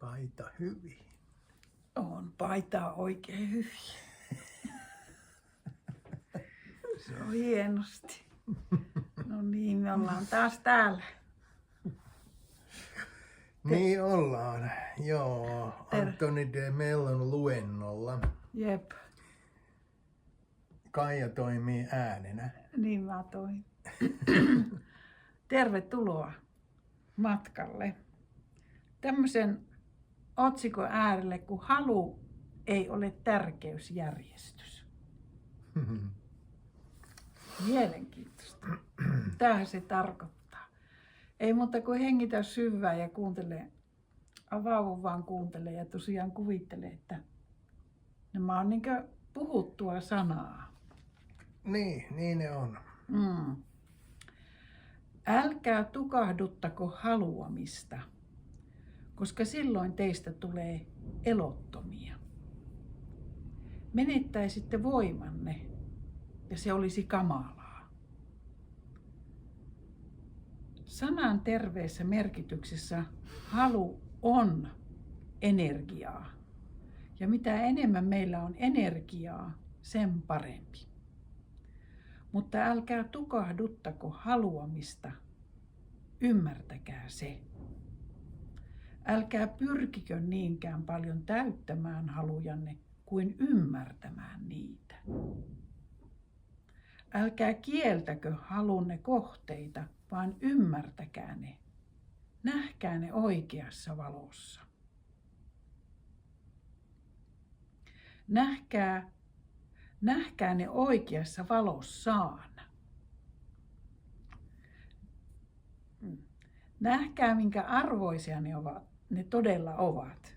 paita hyvin? On paita oikein hyvin. Se on hienosti. No niin, me ollaan taas täällä. Niin ollaan, joo. Antoni de Mellon luennolla. Jep, Kaija toimii äänenä. niin mä toin. Tervetuloa matkalle. Tämmöisen otsikon äärelle, kun halu ei ole tärkeysjärjestys. Mielenkiintoista. Tämähän se tarkoittaa. Ei muuta kuin hengitä syvään ja kuuntele, avaudu vaan kuuntele ja tosiaan kuvittele, että nämä on niin kuin puhuttua sanaa. Niin ne on. Älkää tukahduttako haluamista, koska silloin teistä tulee elottomia. Menettäisitte voimanne ja se olisi kamalaa. Sanan terveessä merkityksessä halu on energiaa. Ja mitä enemmän meillä on energiaa, sen parempi. Mutta älkää tukahduttako haluamista, ymmärtäkää se. Älkää pyrkikö niinkään paljon täyttämään halujanne kuin ymmärtämään niitä. Älkää kieltäkö halunne kohteita, vaan ymmärtäkää ne. Nähkää ne oikeassa valossa. Nähkää ne oikeassa valossaan. Nähkää, minkä arvoisia ne todella ovat.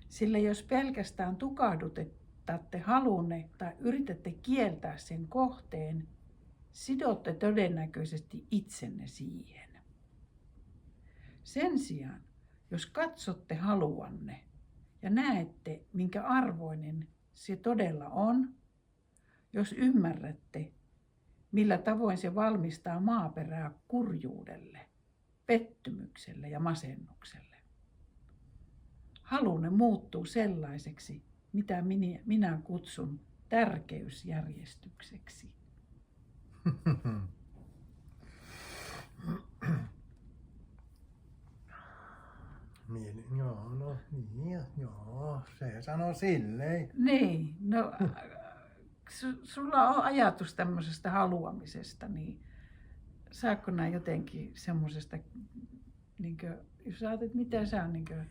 Sillä jos pelkästään tukahdutatte halunne tai yritätte kieltää sen kohteen, sidotte todennäköisesti itsenne siihen. Sen sijaan, jos katsotte haluanne ja näette, minkä arvoinen se todella on, jos ymmärrätte, millä tavoin se valmistaa maaperää kurjuudelle, pettymykselle ja masennukselle. Halunne muuttuu sellaiseksi, mitä minä kutsun tärkeysjärjestykseksi. Joo, se sanoo silleen. Niin, no sulla on ajatus tämmöisestä haluamisesta, niin saatko nää jotenkin semmoisesta, niin kuin, jos ajattelet, mitä sä on, niin kuin,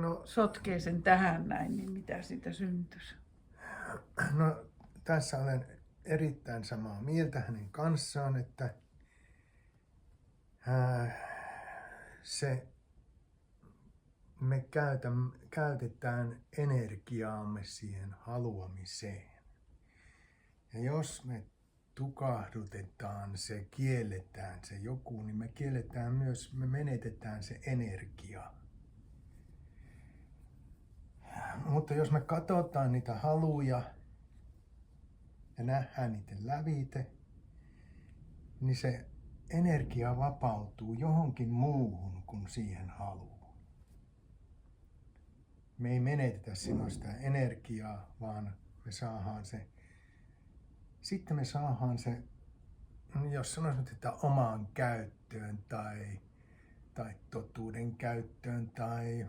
jos sotkee sen tähän näin, niin mitä siitä syntyisi? No tässä olen erittäin samaa mieltä hänen kanssaan, että me käytetään energiaamme siihen haluamiseen. Ja jos me tukahdutetaan se, kielletään se joku, niin me menetetään se energia. Mutta jos me katsotaan niitä haluja ja nähdään niiden lävite, niin se energia vapautuu johonkin muuhun kuin siihen haluun. Me ei menetetä silloin sitä energiaa, vaan me saadaan se, jos sanoisin, että omaan käyttöön tai totuuden käyttöön tai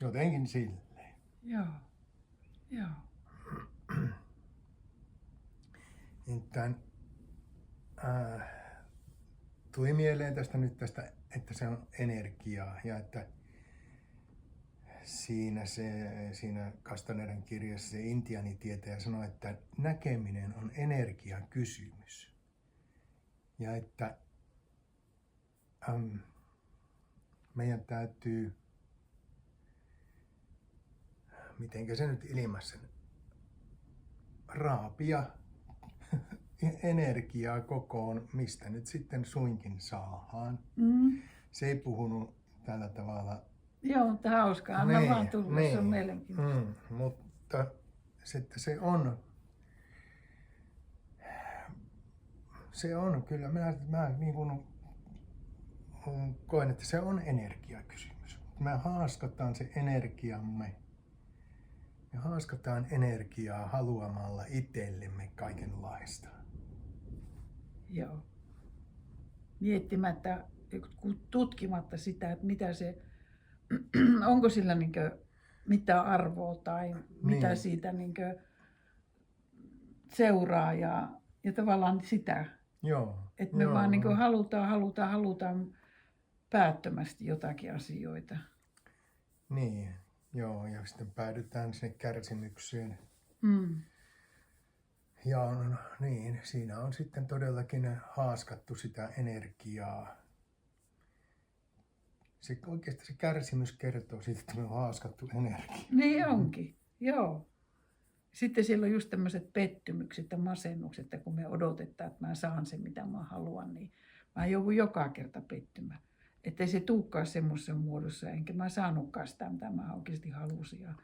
jotenkin silleen. Joo. Tuli mieleen tästä, että se on energiaa ja että siinä Castanedan kirjassa se intiaanitietäjä sanoi, että näkeminen on energiakysymys. Ja että meidän täytyy, mitenkä se nyt ilmassa, raapia energiaa kokoon, mistä nyt sitten suinkin saadaan. Se ei puhunut tällä tavalla. Joo, mutta hauskaa. Anna vaan tulla, se on mielenkiintoista. Mutta sitten se on se on kyllä. Mä niin kuin koen, että se on energiakysymys. Me haaskataan se energiamme. Me haaskataan energiaa haluamalla itsellemme kaikenlaista. Joo. Miettimättä, tutkimatta sitä, että mitä se, onko sillä mitä arvoa tai mitä Niin. siitä seuraa ja tavallaan sitä. Joo. Että me vaan halutaan päättömästi jotakin asioita. Niin, joo, ja sitten päädytään sinne kärsimykseen. Ja niin, siinä on sitten todellakin haaskattu sitä energiaa. Oikeastaan se kärsimys kertoo siitä, että me on haaskattu energiaa. Niin onkin, joo. Sitten siellä on just tämmöiset pettymykset ja masennukset, että kun me odotetaan, että mä saan sen mitä mä haluan, niin mä joudun joka kerta pettymään. Että ei se tulekaan semmoisessa muodossa, enkä mä saanutkaan sitä, mitä mä oikeasti halusin. Ja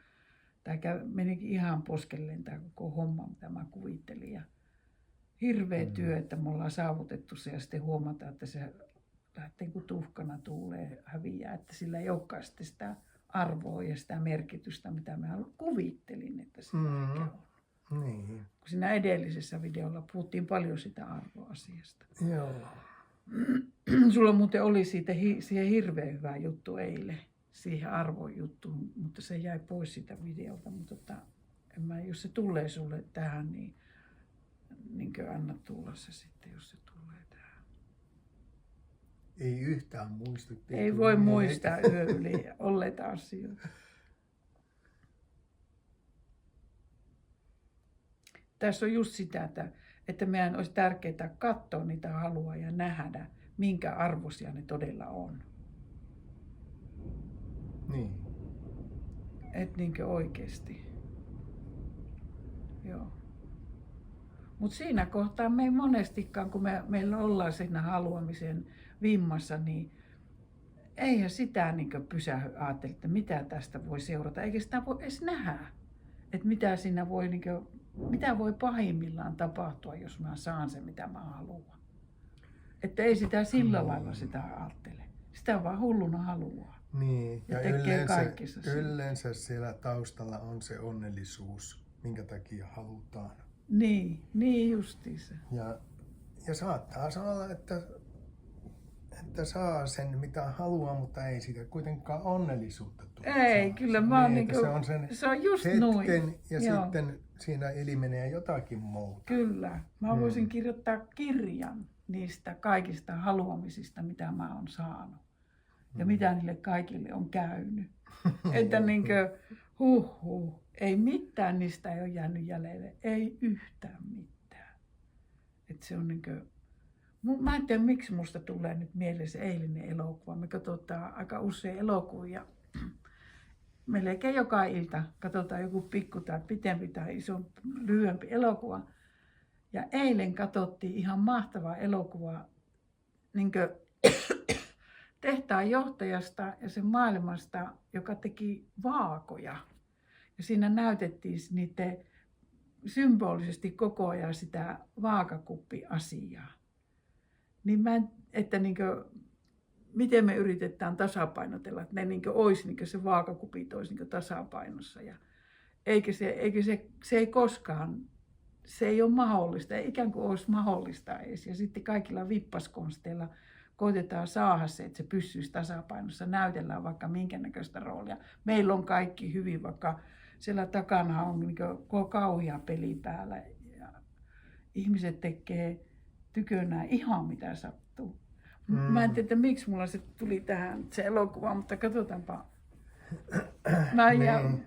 tämä menikin ihan poskelleen tämä koko homma, mitä mä kuvittelin. Ja hirveä työ, että me ollaan saavutettu se ja sitten huomataan, että se lähtee kuin tuhkana tuulee häviää, että sillä ei olekaan sitten sitä arvoa ja sitä merkitystä, mitä mä kuvittelin, että sillä on. Niin. Kun siinä edellisessä videolla puhuttiin paljon sitä arvoasiasta. Joo. Sulla muuten oli siitä siihen hirveän hyvä juttu eilen, siihen arvojuttuun, mutta se jäi pois siitä videolta. Mutta jos se tulee sulle tähän, niin anna tulla se sitten, jos se tulee tähän. Ei yhtään muistu. Ei voi muistaa yön yli olleita asioita. Tässä on just sitä, että meidän olisi tärkeää katsoa niitä halua ja nähdä, minkä arvoisia ne todella on. Niin. Että oikeasti. Joo. Mutta siinä kohtaa me ei monestikaan, kun meillä ollaan siinä haluamisen vimmassa, niin eihän sitä pysähy ajatella, että mitä tästä voi seurata. Eikä sitä voi edes nähdä, että mitä siinä voi, mitä voi pahimmillaan tapahtua, jos mä saan sen, mitä mä haluan. Että ei sitä sillä lailla sitä ajattele. Sitä vaan hulluna haluaa. Niin, ja tekee kaikkensa yleensä siellä taustalla on se onnellisuus, minkä takia halutaan. Niin justiinsa. Ja saattaa olla, että saa sen mitä haluaa, mutta ei siitä kuitenkaan onnellisuutta tule. Ei, kyllä mä oon se on just hetken, noin. Ja joo. Sitten siinä ilmenee jotakin muuta. Kyllä. Mä voisin kirjoittaa kirjan niistä kaikista haluamisista, mitä mä oon saanut. Ja mitä niille kaikille on käynyt. Että ei mitään niistä ei ole jäänyt jäljelle. Ei yhtään mitään. Että se on mä en tiedä, miksi musta tulee nyt mieleen se eilinen elokuva. Me katsotaan aika usein elokuvia. Melkein joka ilta katsotaan joku pikku tai pitempi tai lyhyempi elokuva. Ja eilen katsottiin ihan mahtavaa elokuvaa tehtaan johtajasta ja sen maailmasta, joka teki vaakoja. Ja siinä näytettiin niiden symbolisesti koko ajan sitä vaakakuppiasiaa. Niin miten me yritetään tasapainotella, että ne olisi se vaakakupit olisi tasapainossa. Ja se ei koskaan, se ei ole mahdollista, ei ikään kuin olisi mahdollista edes. Ja sitten kaikilla vippaskonsteilla koitetaan saada se, että se pysyisi tasapainossa, näytellään vaikka minkä näköistä roolia. Meillä on kaikki hyvin, vaikka siellä takana on kauhea peli päällä ja ihmiset tekee tykönään ihan mitä sattuu. Mä en tiedä, miksi mulla se tuli tähän se elokuva, mutta katsotaanpa. Mä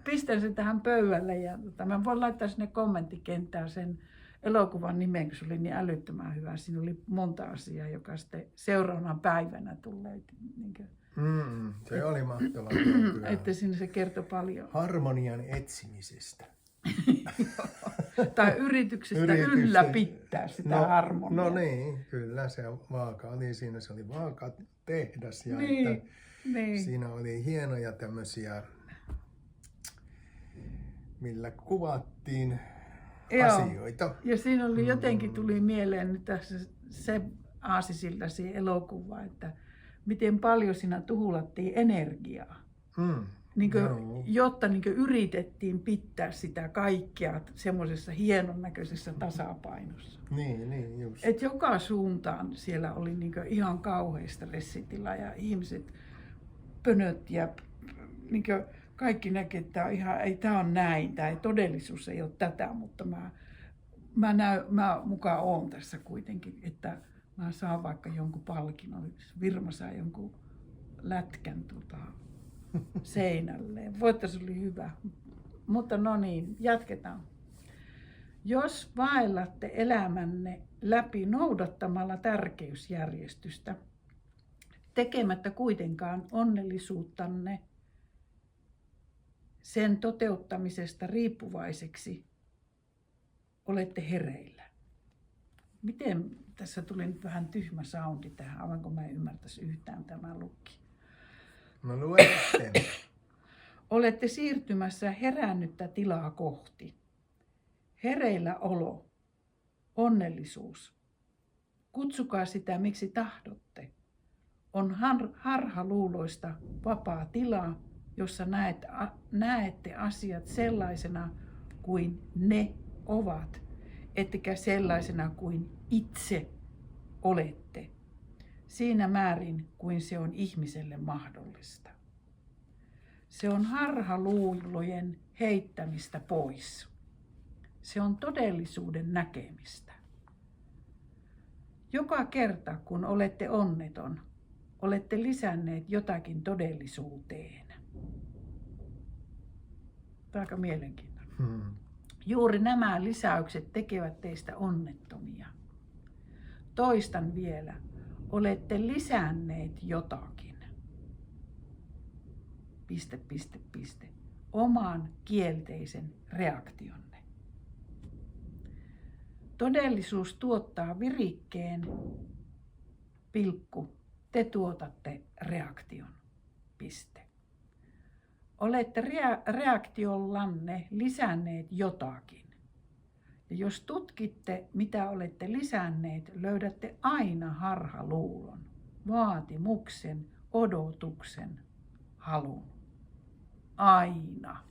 pistän sen tähän pöydälle ja mä voin laittaa sinne kommenttikenttään sen elokuvan nimen, kun se oli niin älyttömän hyvä. Siinä oli monta asiaa, joka sitten seuraavana päivänä tulee. Se oli mahtavaa. Että siinä se kertoi paljon. Harmonian etsimisestä. Tai yrityksestä ylläpitää sitä harmoniaa. No niin, kyllä se vaaka oli siinä. Se oli vaakatehdas ja siinä oli hienoja tämmöisiä, millä kuvattiin asioita. Ja siinä oli jotenkin tuli mieleen nyt tässä se aasisilta siihen elokuvaan, että miten paljon siinä tuhulattiin energiaa. Niin kuin, jotta niin kuin yritettiin pitää sitä kaikkea semmoisessa hienon näköisessä tasapainossa. Niin just. Et joka suuntaan siellä oli niin kuin ihan kauhea stressitila ja ihmiset pönötti ja niin kuin kaikki näki, että tämä on näin, tämä todellisuus ei ole tätä, mutta mä mukaan oon tässä kuitenkin, että mä saan vaikka jonkun palkinnon, Virma saa jonkun lätkän seinälleen. Voittaisi oli hyvä. Mutta no niin, jatketaan. Jos vaellatte elämänne läpi noudattamalla tärkeysjärjestystä, tekemättä kuitenkaan onnellisuuttanne sen toteuttamisesta riippuvaiseksi, olette hereillä. Miten tässä tuli nyt vähän tyhmä soundi tähän, aivan kun mä en ymmärtäisi yhtään tämän lukki. No luette. Olette siirtymässä herännyttä tilaa kohti. Hereillä olo, onnellisuus. Kutsukaa sitä miksi tahdotte. On harhaluuloista vapaa tila, jossa näette asiat sellaisena kuin ne ovat, ettekä sellaisena kuin itse olette, siinä määrin kuin se on ihmiselle mahdollista. Se on harhaluulojen heittämistä pois. Se on todellisuuden näkemistä. Joka kerta, kun olette onneton, olette lisänneet jotakin todellisuuteen. Tämä on aika mielenkiintoinen. Juuri nämä lisäykset tekevät teistä onnettomia. Toistan vielä, olette lisänneet jotakin. Oman kielteisen reaktionne. Todellisuus tuottaa virikkeen, te tuotatte reaktion. Olette reaktiollanne lisänneet jotakin. Ja jos tutkitte, mitä olette lisänneet, löydätte aina harhaluulon, vaatimuksen, odotuksen, halun. Aina.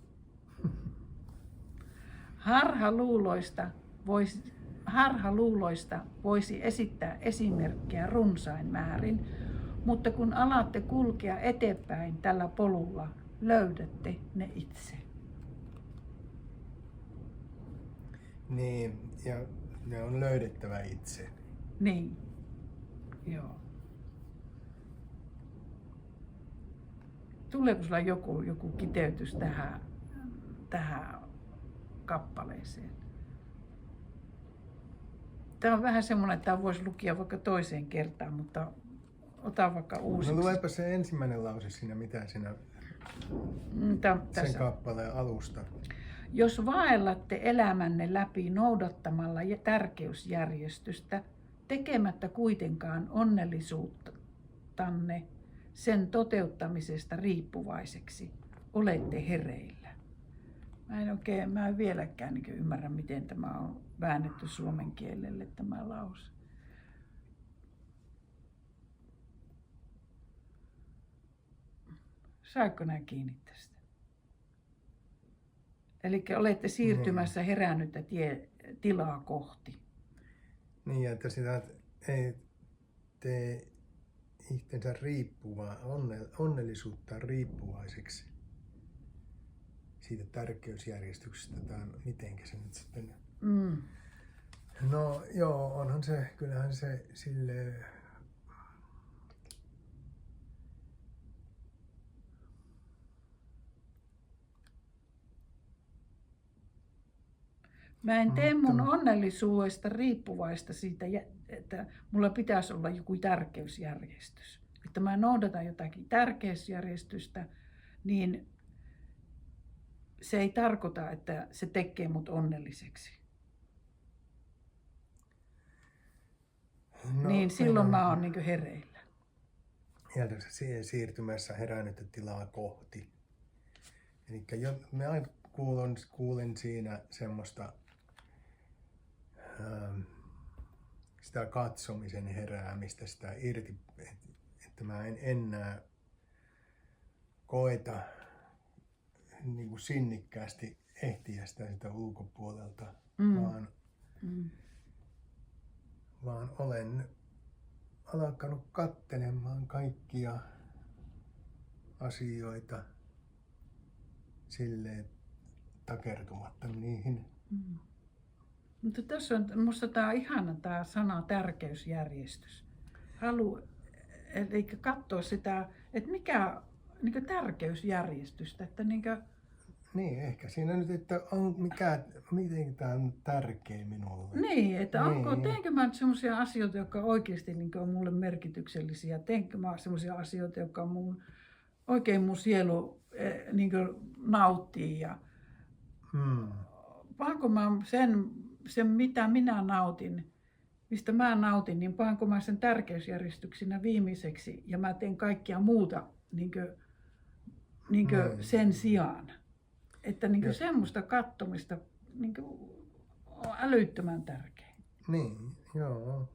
Harhaluuloista voisi esittää esimerkkejä runsain määrin, mutta kun alatte kulkea eteenpäin tällä polulla, löydätte ne itse. Niin, ja ne on löydettävä itse. Niin, joo. Tuleeko sulla joku kiteytys tähän kappaleeseen? Tämä on vähän semmoinen, että tämä voisi lukea vaikka toiseen kertaan, mutta ota vaikka uusiksi. No luepa se ensimmäinen lause siinä, mitä siinä sen kappaleen alusta. Jos vaellatte elämänne läpi noudattamalla tärkeysjärjestystä, tekemättä kuitenkaan onnellisuuttanne sen toteuttamisesta riippuvaiseksi, olette hereillä. Mä en vieläkään ymmärrä, miten tämä on väännetty suomen kielelle tämä lause. Saatko nää kiinni tästä? Eli olette siirtymässä herännyttä tilaa kohti. Niin, että sitä ei tee itsensä onnellisuutta riippuvaiseksi siitä tärkeysjärjestyksestä, tai mitenkä se nyt sitten... No joo, onhan se, kyllähän se silleen... Mä en tee mun onnellisuudesta riippuvaista siitä, että mulla pitäisi olla joku tärkeysjärjestys. Että mä noudatan jotakin tärkeysjärjestystä, niin se ei tarkoita, että se tekee mut onnelliseksi. No, niin silloin mä oon niin kuin hereillä. Ja siihen siirtymässä herännyttä tilaa kohti. Eli mä kuulin siinä semmoista sitä katsomisen heräämistä, sitä irti, että mä en enää koeta niin kuin sinnikkäästi ehtiä sitä ulkopuolelta, vaan olen alkanut katselemaan kaikkia asioita silleen takertumatta niihin. Mutta tässä on, musta tää on ihana tää sana tärkeysjärjestys. Eli katsoa sitä, että mikä niin tärkeysjärjestystä, että Niin, ehkä siinä nyt, että miten tämä on tärkeä minulle. Niin, että teenkö mä sellaisia asioita, jotka oikeasti on mulle merkityksellisiä, teenkö mä sellaisia asioita, jotka oikein mun sielu nauttii ja pahanko mä sen mitä minä nautin, mistä mä nautin, niin pahanko mä sen tärkeysjärjestyksenä viimeiseksi ja mä teen kaikkia muuta sen sijaan. Että semmoista kattomista on älyttömän tärkeä. Niin, joo.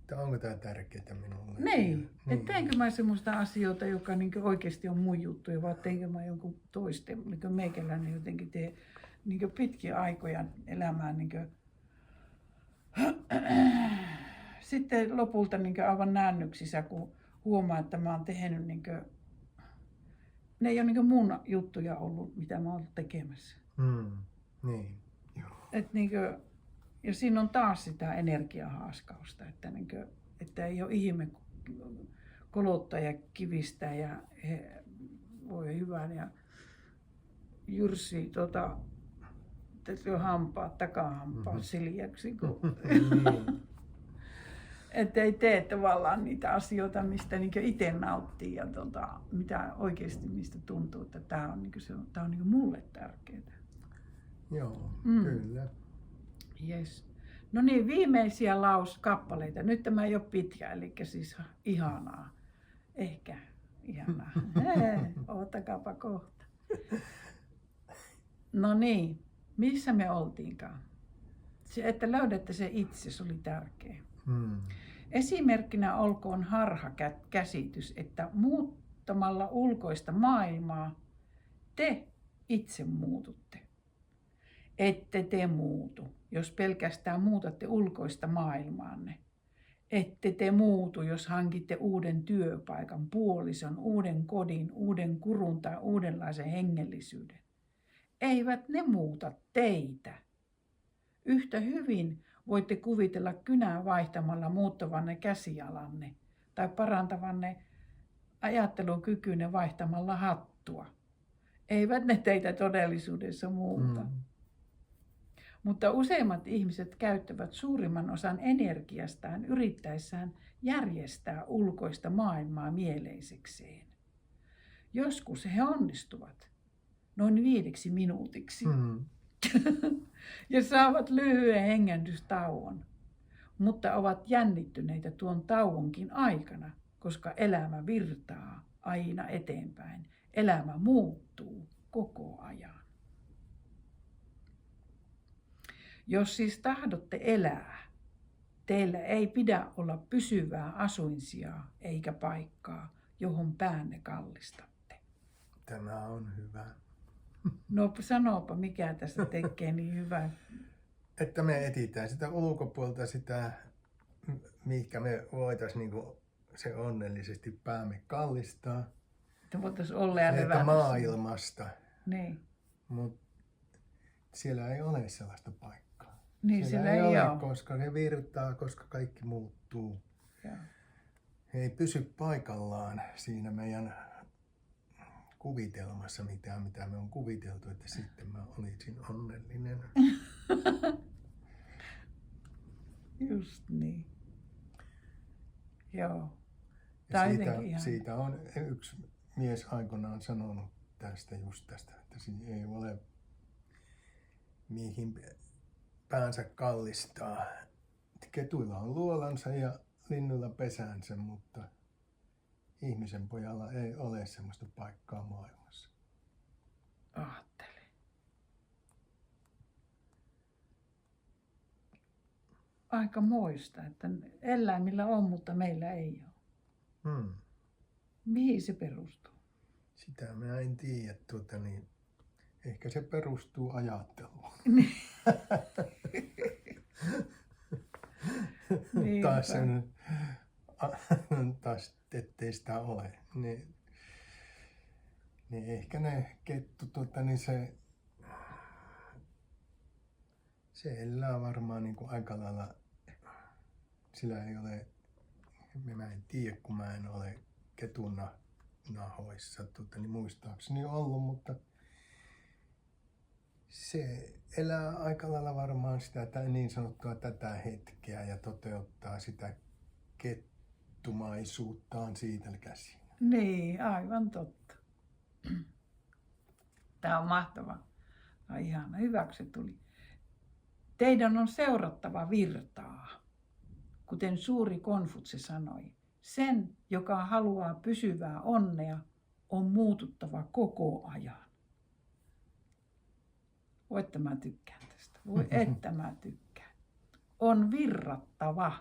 Että onko tämä tärkeää minulle? Niin. Että teenkö mä semmoista asioita, joka oikeasti on mun juttuja, vai teenkö mä jonkun toisten, meikäläinen jotenkin tee pitkiä aikoja elämään. Sitten lopulta aivan näännyksissä, kun huomaa, että mä oon tehnyt ne ei ole mun juttuja ollut, mitä mä oon ollut tekemässä. Niin, joo. Ja siinä on taas sitä energiahaaskausta, että ei ole ihme kolottaa ja kivistää ja voi hyvän ja jyrsii hampaat, takahampaat siljaksi. Että ei tee tavallaan niitä asioita, mistä itse nauttii ja mitä oikeasti mistä tuntuu, että tämä on, tää on mulle tärkeää. Joo, kyllä. Yes. No niin, viimeisiä kappaleita. Nyt tämä ei ole pitkä, eli siis ihanaa. Ehkä ihanaa. Ootakaapa kohta. No niin, missä me oltiinkaan? Se, että löydätte se itse, se oli tärkeä. Esimerkkinä olkoon harhakäsitys, että muuttamalla ulkoista maailmaa te itse muututte. Ette te muutu, jos pelkästään muutatte ulkoista maailmaanne. Ette te muutu, jos hankitte uuden työpaikan, puolison, uuden kodin, uuden kurun tai uudenlaisen hengellisyyden. Eivät ne muuta teitä. Yhtä hyvin voitte kuvitella kynää vaihtamalla muuttavanne käsialanne tai parantavanne ajattelukykynne vaihtamalla hattua. Eivät ne teitä todellisuudessa muuta. Mutta useimmat ihmiset käyttävät suurimman osan energiastaan yrittäessään järjestää ulkoista maailmaa mieleisekseen. Joskus he onnistuvat noin 5 minuutiksi. Ja saavat lyhyen hengähdystauon, mutta ovat jännittyneitä tuon tauonkin aikana, koska elämä virtaa aina eteenpäin. Elämä muuttuu koko ajan. Jos siis tahdotte elää, teillä ei pidä olla pysyvää asuinsijaa eikä paikkaa, johon päänne kallistatte. Tämä on hyvä. No sanoopa, mikä tästä tekee niin hyvää. Että me etsitään sitä ulkopuolta sitä, mihinkä me voitaisiin se onnellisesti päämme kallistaa. Että voitaisiin olla ja levätä maailmasta. Niin. Mutta siellä ei ole sellaista paikkaa. Niin, siellä ei ole. Koska se virtaa, koska kaikki muuttuu. Joo. He ei pysy paikallaan siinä meidän kuvitelmassa mitä me on kuviteltu, että sitten mä olisin onnellinen. Just niin. Joo. Siitä on yksi mies aikoinaan sanonut tästä, että siinä ei ole mihin päänsä kallistaa. Ketuilla on luolansa ja linnuilla pesänsä, mutta ihmisen pojalla ei ole semmoista paikkaa maailmassa. Ajattele. aika moista, että eläimillä on, mutta meillä ei ole. Hmm. Mihin se perustuu? Sitä minä en tiedä. Ehkä se perustuu ajatteluun. Taas ettei sitä ole. Niin ehkä ne kettu, se elää varmaan niin kuin aika lailla, sillä ei ole, mä en tiedä, kun mä en ole ketun nahoissa niin muistaakseni ollut, mutta se elää aika lailla varmaan sitä niin sanottua tätä hetkeä ja toteuttaa sitä kettumaisuuttaan siitä käsin. Niin, aivan totta. Tämä on mahtavaa. No, ihana, hyväksi se tuli. Teidän on seurattava virtaa, kuten suuri Konfutse sanoi. Sen, joka haluaa pysyvää onnea, on muututtava koko ajan. Voi, että mä tykkään tästä. Voi, että mä tykkään. On virrattava,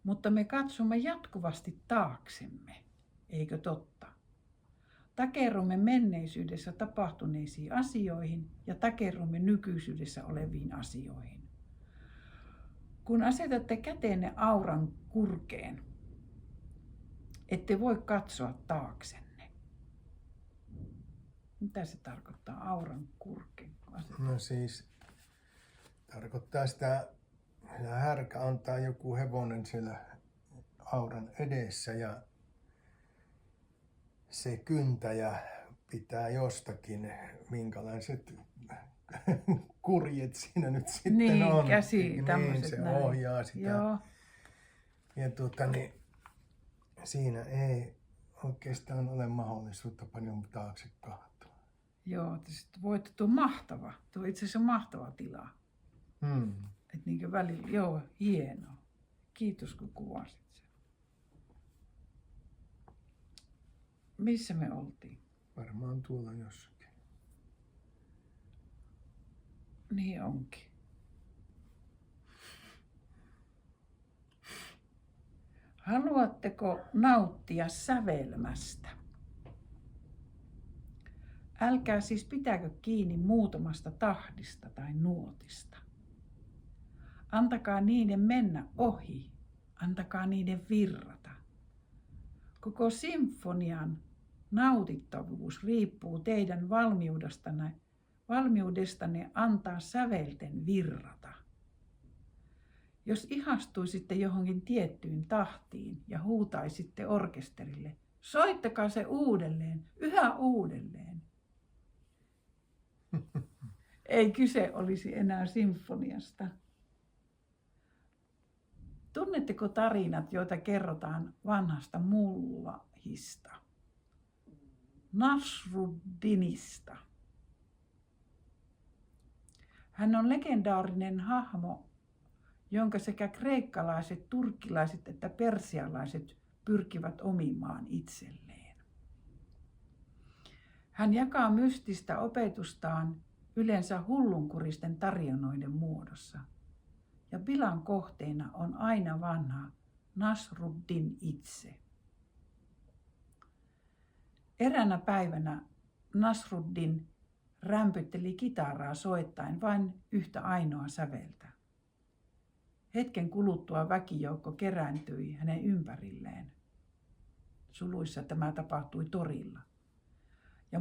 mutta me katsomme jatkuvasti taaksemme, eikö totta? Takerrumme menneisyydessä tapahtuneisiin asioihin ja takerrumme nykyisyydessä oleviin asioihin. Kun asetatte käteenne auran kurkeen, ette voi katsoa taaksenne. Mitä se tarkoittaa, auran kurkeen? No siis, tarkoittaa sitä, että härkä antaa joku hevonen siellä auran edessä ja se kyntäjä pitää jostakin, minkälaiset kurjet siinä nyt sitten niin, on. Käsi, niin, se näin. ohjaa sitä. Joo. Ja siinä ei oikeastaan ole mahdollisuutta paljon taakse kahtua. Joo, voitte, tuo mahtava. Tuo on itse asiassa mahtava tila. Et niin välillä, joo, hienoa. Kiitos kun kuvasit sen. Missä me oltiin? Varmaan tuolla jossakin. Niin onkin. Haluatteko nauttia sävelmästä? Älkää siis pitäkö kiinni muutamasta tahdista tai nuotista. Antakaa niiden mennä ohi. Antakaa niiden virrata. Koko sinfonian nautittavuus riippuu teidän valmiudestanne antaa sävelten virrata. Jos ihastuisitte johonkin tiettyyn tahtiin ja huutaisitte orkesterille, soittakaa se uudelleen, yhä uudelleen. Ei kyse olisi enää sinfoniasta. Tunnetteko tarinat, joita kerrotaan vanhasta mullahista? Nasruddinista. Hän on legendaarinen hahmo, jonka sekä kreikkalaiset, turkkilaiset että persialaiset pyrkivät omimaan itselleen. Hän jakaa mystistä opetustaan yleensä hullunkuristen tarinoiden muodossa. Ja pilan kohteena on aina vanha Nasruddin itse. Eräänä päivänä Nasruddin rämpytteli kitaraa soittaen vain yhtä ainoa säveltä. Hetken kuluttua väkijoukko kerääntyi hänen ympärilleen. Suluissa tämä tapahtui torilla. Ja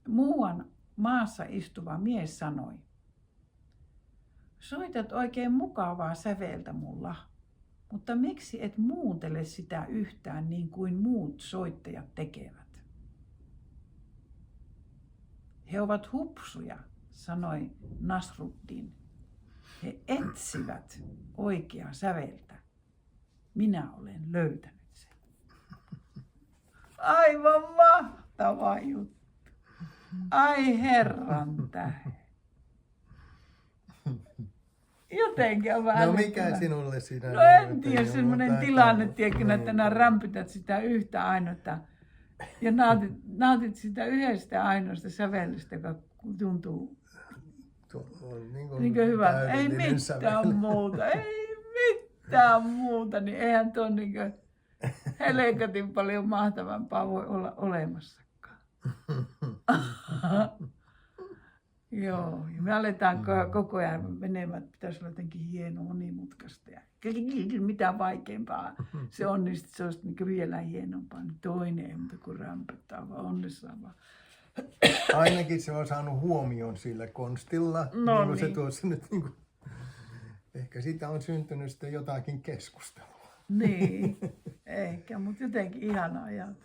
muuan maassa istuva mies sanoi: soitat oikein mukavaa säveltä mulla, mutta miksi et muuntele sitä yhtään niin kuin muut soittajat tekevät? He ovat hupsuja, sanoi Nasruddin. He etsivät oikeaa säveltä. Minä olen löytänyt sen. Aivan mahtava juttu. Ai herran tähden. Jotenkin on vähän. No mikä sinulle siinä? No en tiedä, semmoinen tilanne, tiedätkö, että nää rämpytät sitä yhtä ainoata ja nautit sitä yhdestä ainoasta sävellystä, joka tuntuu on Niin kuin hyvä, ei täydellinen mitään sävel. muuta, ei mitään muuta, niin eihän tuo niin helkatin paljon mahtavampaa voi olla olemassakaan. Joo, ja me aletaan koko ajan menemään, että pitäisi olla jotenkin hienoa, monimutkaista ja mitä vaikeampaa se on, niin se olisi niin vielä hienompaa. Niin toinen ei muuta kuin rämpöttää, vaan onnessaan vaan. Ainakin se on saanut huomion sillä konstilla, No niin kuin se niin. tuossa nyt niin kuin, ehkä siitä on syntynyt sitten jotakin keskustelua. Niin, ehkä, mutta jotenkin ihana ajatus.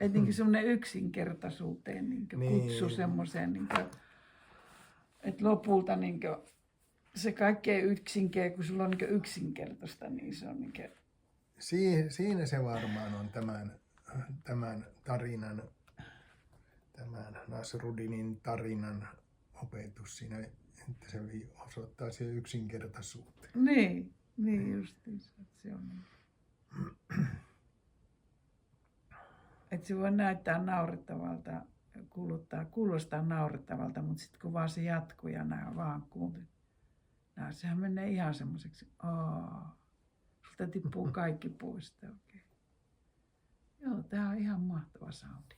Etenkin semmoinen yksinkertaisuuteen niin Niin. kutsu semmoiseen, niin että lopulta niin se kaikkein kun sulla on niin yksinkertaista, niin se on niin Siinä se varmaan on tämän tarinan, tämän Nasruddinin tarinan opetus siinä, että se osoittaa siihen yksinkertaisuuteen. niin justiinsa, että se on niin. Että se voi näyttää naurettavalta, kuulostaa naurettavalta, mutta sitten kun vaan se jatkuu ja nämä vaan kuuntelut, sehän menee ihan semmoiseksi, sulta tippuu kaikki pois oikein. Joo, tää on ihan mahtava soundi.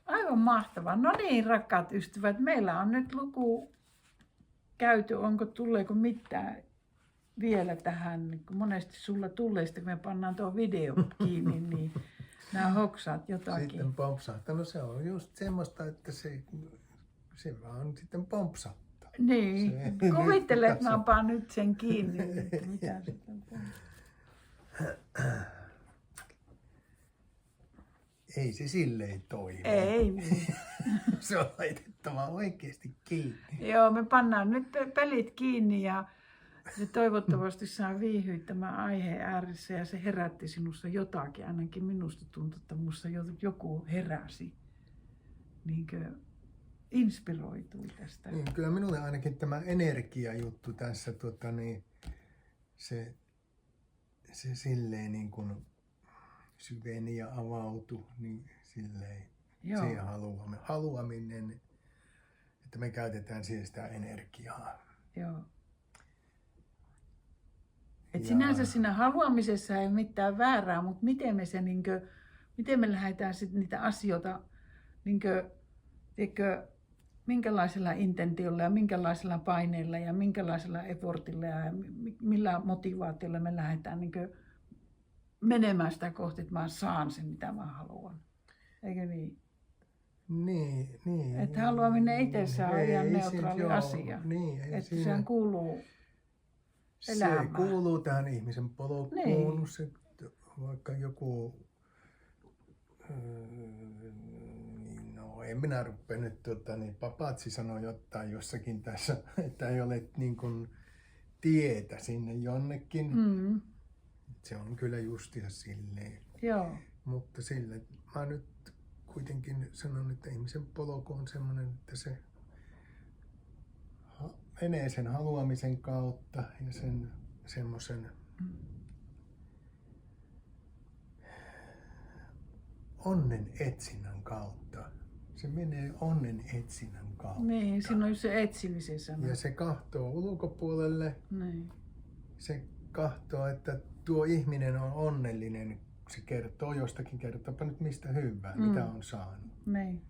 Aivan mahtava. No niin, rakkaat ystävät, meillä on nyt luku käyty. Tuleeko mitään vielä tähän? Kun monesti sulla tulee, kun me pannaan tuo video kiinni, niin nämä hoksaat jotakin. Sitten pompsahtaa. No se on just semmoista, että se vaan sitten pompsahtaa. Niin, Se- kuvittele, nyt että mä paan nyt sen kiinni. Että mitä sitten on. Ei se silleen toimi. Ei. Se on laitettava oikeasti kiinni. Joo, me pannaan nyt pelit kiinni ja se toivottavasti saa viihdyttämään aiheen ääressä ja se herätti sinussa jotakin. Ainakin minusta tuntui, että minussa joku heräsi. Niinkö inspiroitui tästä. Niin, kyllä minulle ainakin tämä energiajuttu tässä, se silleen niin kuin syveni ja avautui, niin silleen Joo. siihen haluaminen, että me käytetään siihen sitä energiaa. Joo. Et Ja- sinänsä siinä haluamisessa ei ole mitään väärää, mutta miten me lähdetään sitten niitä asioita, minkälaisella intentiolla ja minkälaisella paineella ja minkälaisella effortilla ja millä motivaatiolla me lähdetään menemään sitä kohti, että mä saan sen, mitä mä haluan. Eikö niin? Niin. Että haluaminen itsessään on ihan Ei neutraali joo, asia. Niin, ei Että siinä- sehän kuuluu Se elämään. kuuluu tähän ihmisen polkuun. Niin. Se, vaikka joku... No en minä rupea nyt, papatsi sanoi jotain jossakin tässä, että ei ole niin kuin tietä sinne jonnekin. Mm, Se on kyllä justia silleen. joo. Mutta sille mä nyt kuitenkin sanon, että ihmisen polku on semmoinen, että se menee sen haluamisen kautta ja sen semmoisen onnen etsinnän kautta. Se menee onnen etsinnän kautta. Niin, siinä on se etsimisen sana. Ja se kahtoo ulkopuolelle. Niin. Se kahtoo, että tuo ihminen on onnellinen. Se kertoo jostakin, kertoopa nyt mistä hyvää, mitä on saanut. Niin.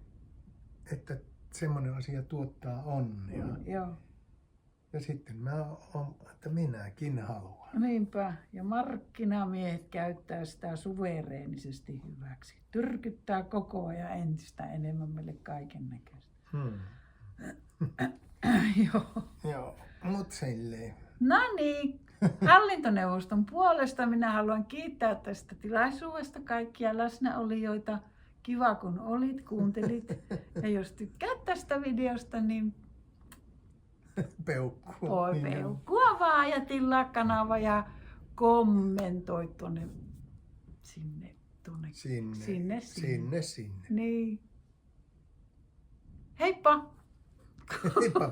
Että semmoinen asia tuottaa onnea. Joo. Ja sitten että minäkin haluan. Niinpä. Ja markkinamiehet käyttää sitä suvereenisesti hyväksi. Tyrkyttää koko ajan entistä enemmän meille kaiken näköistä. Joo. Joo, mut silleen. No niin, hallintoneuvoston puolesta minä haluan kiittää tästä tilaisuudesta kaikkia läsnäolijoita. Kiva kun olit, kuuntelit. Ja jos tykkäät tästä videosta, niin Peukkuu. voi Niin on. peukkua vaan ja tilaa kanava ja kommentoi tuonne sinne. Sinne. Niin. Heippa! Heippa.